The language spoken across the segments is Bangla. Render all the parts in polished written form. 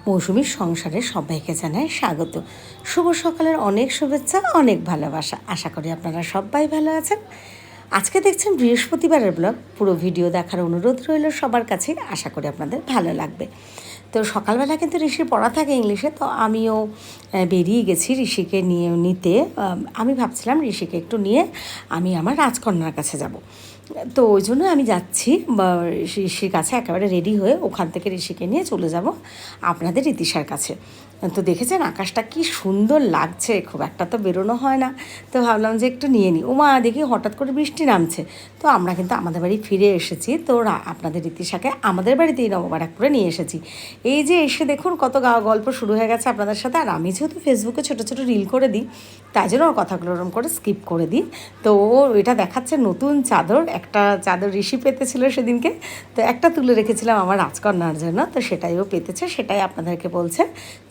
মৌসুমীর সংসারে সবাইকে জানাই স্বাগত। শুভ সকালের অনেক শুভেচ্ছা, অনেক ভালোবাসা। আশা করি আপনারা সবাই ভালো আছেন। আজকে দেখছেন বৃহস্পতিবারের ব্লগ। পুরো ভিডিও দেখার অনুরোধ রইল সবার কাছে। আশা করি আপনাদের ভালো লাগবে। তো সকালবেলা কিন্তু ঋষির পড়া থাকে ইংলিশে, তো আমিও বেরিয়ে গেছি ঋষিকে নিতে। আমি ভাবছিলাম ঋষিকে একটু নিয়ে আমি আমার রাজকন্যার কাছে যাব। তো ওই জন্য আমি যাচ্ছি ঋষির কাছে, একেবারে রেডি হয়ে ওখান থেকে ঋষিকে নিয়ে চলে যাব আপনাদের ইতিশার কাছে। তো দেখেছেন আকাশটা কি সুন্দর লাগছে, খুব একটা তো বেরোনো হয় না, তো ভাবলাম যে একটু নিয়ে নিই। ওমা দেখি হঠাৎ করে বৃষ্টি নামছে। তো আমরা কিন্তু আমাদের বাড়ি ফিরে এসেছি। তো আপনাদের ইতিশাকে আমাদের বাড়িতেই নববারাকপুরে নিয়ে এসেছি। এই যে এসে দেখুন কত গল্প শুরু হয়ে গেছে আপনাদের সাথে। আর আমি যেহেতু ফেসবুকে ছোটো ছোটো রিল করে দিই, তাই জন্য ওর কথাগুলো ওরকম করে স্কিপ করে দিই। তো ও এটা দেখাচ্ছে নতুন চাদর, একটা চাদর ঋষি পেতেছিল সেদিনকে, তো একটা তুলে রেখেছিলাম আমার রাজকন্যার জন্য, তো সেটাই ও পেতেছে। সেটাই আপনাদেরকে বলছে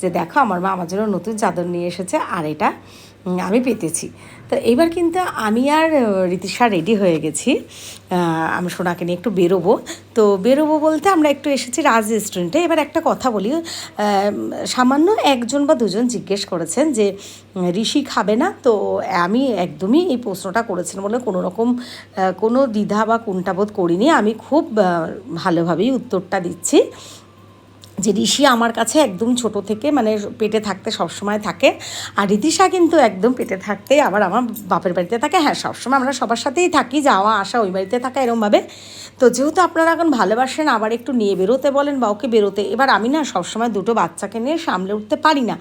যে দেখো আমার মা আমার জন্য নতুন চাদর নিয়ে এসেছে, আর এটা আমি পেতেছি। তো এইবার কিন্তু আমি আর ঋতিশা রেডি হয়ে গেছি। আমি সোনাকে নিয়ে একটু বেরোবো। তো বেরোবো বলতে আমরা একটু এসেছি রাজ রেস্টুরেন্টে। এবার একটা কথা বলি, সামান্য একজন বা দুজন জিজ্ঞেস করেছেন যে ঋষি খাবে না, তো আমি একদমই এই প্রশ্নটা করেছিলাম বলে কোনো রকম কোনো দ্বিধা বা কুণ্ঠাবোধ করিনি। আমি খুব ভালোভাবেই উত্তরটা দিচ্ছি যে ঋষি আমার কাছে একদম ছোট থেকে মানে পেটে থাকতে সবসময় থাকে, আর ঋতিশা কিন্তু একদম পেটে থাকতে আবার আমার বাপের বাড়িতে থাকে। হ্যাঁ, সবসময় আমরা সবার সাথেই থাকি, যাওয়া আসা ওই বাড়িতে থাকা এরমভাবে। তো যেহেতু আপনারা এখন ভালোবাসেন, আবার একটু নিয়ে বেরোতে বলেন বা ওকে বেরোতে, এবার আমি না সবসময় দুটো বাচ্চাকে নিয়ে সামলে উঠতে পারি না,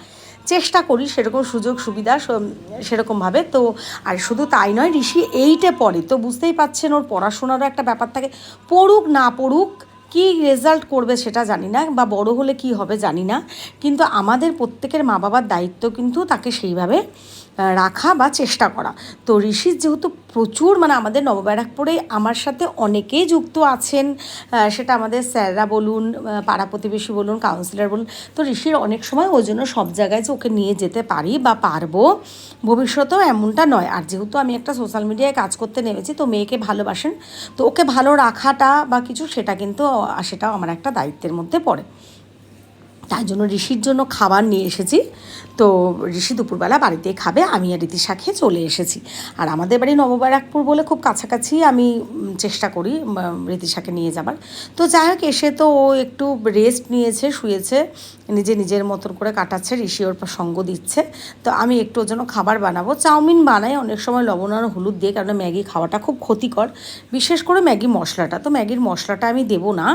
চেষ্টা করি সেরকম সুযোগ সুবিধা সেরকমভাবে। তো আর শুধু তাই নয়, ঋষি 8-এ পড়ে, তো বুঝতেই পাচ্ছেন ওর পড়াশোনারও একটা ব্যাপার থাকে। পড়ুক না পড়ুক, কী রেজাল্ট করবে সেটা জানি না, বা বড় হলে কি হবে জানি না, কিন্তু আমাদের প্রত্যেকের মা বাবার দায়িত্ব কিন্তু তাকে সেইভাবে রাখা বা চেষ্টা করা। তো ঋষির যেহেতু প্রচুর মানে আমাদের নবব্যারাকপুরে আমার সাথে অনেকেই যুক্ত আছেন, সেটা আমাদের স্যাররা বলুন, পাড়া প্রতিবেশী বলুন, কাউন্সিলর বলুন। তো ঋষির অনেক সময় ওই জন্য সব জায়গায় যে ওকে নিয়ে যেতে পারি বা পারবো ভবিষ্যতেও এমনটা নয়। আর যেহেতু আমি একটা সোশ্যাল মিডিয়ায় কাজ করতে নেমেছি, তো মেয়েকে ভালোবাসেন, তো ওকে ভালো রাখাটা বা কিছু সেটা কিন্তু সেটাও আমার একটা দায়িত্বের মধ্যে পড়ে। তাই জন্য ঋষির জন্য খাবার নিয়ে এসেছি। তো ঋষি দুপুরবেলা বাড়িতেই খাবে, আমি আর ঋতিশা খেয়ে চলে এসেছি। আর আমাদের বাড়ি নবব্যারাকপুর বলে খুব কাছাকাছি আমি চেষ্টা করি ঋতিশাকে নিয়ে যাবার। তো যাই হোক, এসে তো ও একটু রেস্ট নিয়েছে, শুয়েছে, নিজের মতন করে কাটাচ্ছে, ঋষি ওর সঙ্গ দিচ্ছে। তো আমি একটু ওর জন্য খাবার বানাবো। চাউমিন বানাই অনেক সময় লবণ আর হলুদ দিয়ে, কারণ ম্যাগি খাওয়াটা খুব ক্ষতিকর, বিশেষ করে ম্যাগি মশলাটা। তো ম্যাগির মশলাটা আমি দেবো না,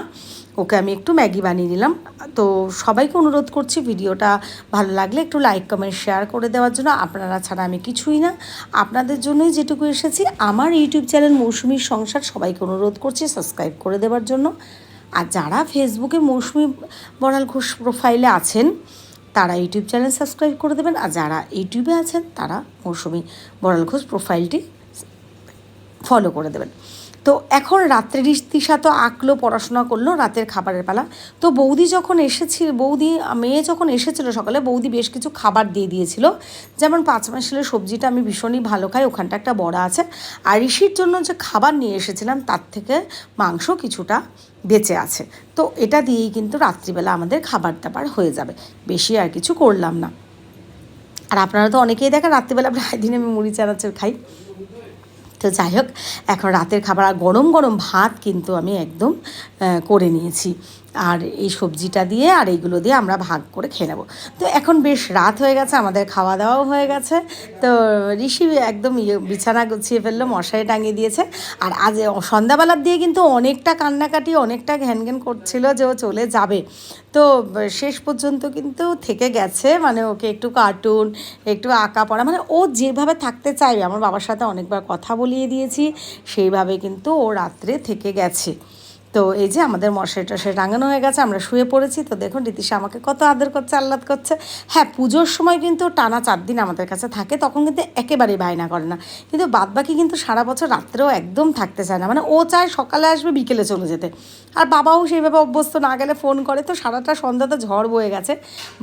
ওকে আমি একটু ম্যাগি বানিয়ে নিলাম। তো সবাইকে অনুরোধ করছি ভিডিওটা ভালো লাগলে একটু লাইক কমেন্ট শেয়ার করে দেওয়ার জন্য। আপনারা ছাড়া আমি কিছুই না, আপনাদের জন্যই যেটুকু এসেছি। আমার ইউটিউব চ্যানেল মৌসুমীর সংসার সবাইকে অনুরোধ করছি সাবস্ক্রাইব করে দেওয়ার জন্য। আর যারা ফেসবুকে মৌসুমী বড়াল ঘোষ প্রোফাইলে আছেন তারা ইউটিউব চ্যানেল সাবস্ক্রাইব করে দেবেন, আর যারা ইউটিউবে আছেন তারা মৌসুমী বড়াল ঘোষ প্রোফাইলটি ফলো করে দেবেন। তো এখন রাত্রে ঋতিশা তো আঁকলো, পড়াশোনা করলো, রাতের খাবারের পালা। তো বৌদি যখন মেয়ে যখন এসেছিলো সকালে, বৌদি বেশ কিছু খাবার দিয়ে দিয়েছিল, যেমন 5 মাসের সবজিটা আমি ভীষণই ভালো খাই, ওখানটা একটা বড়া আছে। আর ঋষির জন্য যে খাবার নিয়ে এসেছিলাম তার থেকে মাংস কিছুটা বেঁচে আছে। তো এটা দিয়েই কিন্তু রাত্রিবেলা আমাদের খাবার দাবার হয়ে যাবে, বেশি আর কিছু করলাম না। আর আপনারা তো অনেকেই দেখেন রাত্রিবেলা প্রায় দিন আমি মুড়ি চানাচুর খাই। তো যাই হোক, এখন রাতের খাবার আর গরম গরম ভাত কিন্তু আমি একদম করে নিয়েছি, আর এই সবজিটা দিয়ে আর এইগুলো দিয়ে আমরা ভাগ করে খেয়ে নেবো। তো এখন বেশ রাত হয়ে গেছে, আমাদের খাওয়া দাওয়াও হয়ে গেছে। তো ঋষি একদম বিছানা গুছিয়ে ফেললো, মশারি টাঙিয়ে দিয়েছে। আর আজ সন্ধ্যাবেলার দিয়ে কিন্তু অনেকটা কান্নাকাটি, অনেকটা ঘ্যান করছিল যে ও চলে যাবে। তো শেষ পর্যন্ত কিন্তু থেকে গেছে, মানে ওকে একটু কার্টুন, একটু আঁকা পড়া, মানে ও যেভাবে থাকতে চাইবে, আমার বাবার সাথে অনেকবার কথা বলিয়ে দিয়েছি, সেইভাবে কিন্তু ও রাত্রে থেকে গেছে। তো এই যে আমাদের মশারি টশারি টাঙানো হয়ে গেছে, আমরা শুয়ে পড়েছি। তো দেখুন ঋতিশা আমাকে কত আদর করছে, আহ্লাদ করছে। হ্যাঁ, পুজোর সময় কিন্তু টানা 4 দিন আমাদের কাছে থাকে, তখন কিন্তু একেবারেই বায়না করে না, কিন্তু বাদবাকি কিন্তু সারা বছর রাত্রেও একদম থাকতে চায় না। মানে ও চায় সকালে আসবে বিকেলে চলে যেতে, আর বাবাও সেইভাবে অভ্যস্ত, না গেলে ফোন করে। তো সারাটা সন্ধ্যাতে ঝড় বয়ে গেছে,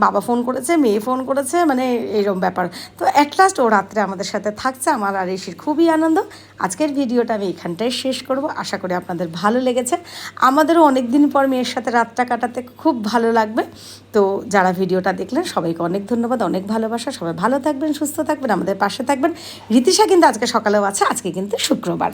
বাবা ফোন করেছে, মেয়ে ফোন করেছে, মানে এরকম ব্যাপার। তো অ্যাট লাস্ট ও রাত্রে আমাদের সাথে থাকছে, আমার আর ঋষির খুবই আনন্দ। আজকের ভিডিওটা আমি এখানটায় শেষ করব। আশা করি আপনাদের ভালো লেগেছে। আমাদেরও অনেক দিন পর মেয়ের সাথে রাতটা কাটাতে খুব ভালো লাগবে। তো যারা ভিডিওটা দেখলেন সবাইকে অনেক ধন্যবাদ, অনেক ভালোবাসা। সবাই ভালো থাকবেন, সুস্থ থাকবেন, আমাদের পাশে থাকবেন। রীতিশা কিন্তু আজকে সকালেও আছে, আজকে কিন্তু শুক্রবার।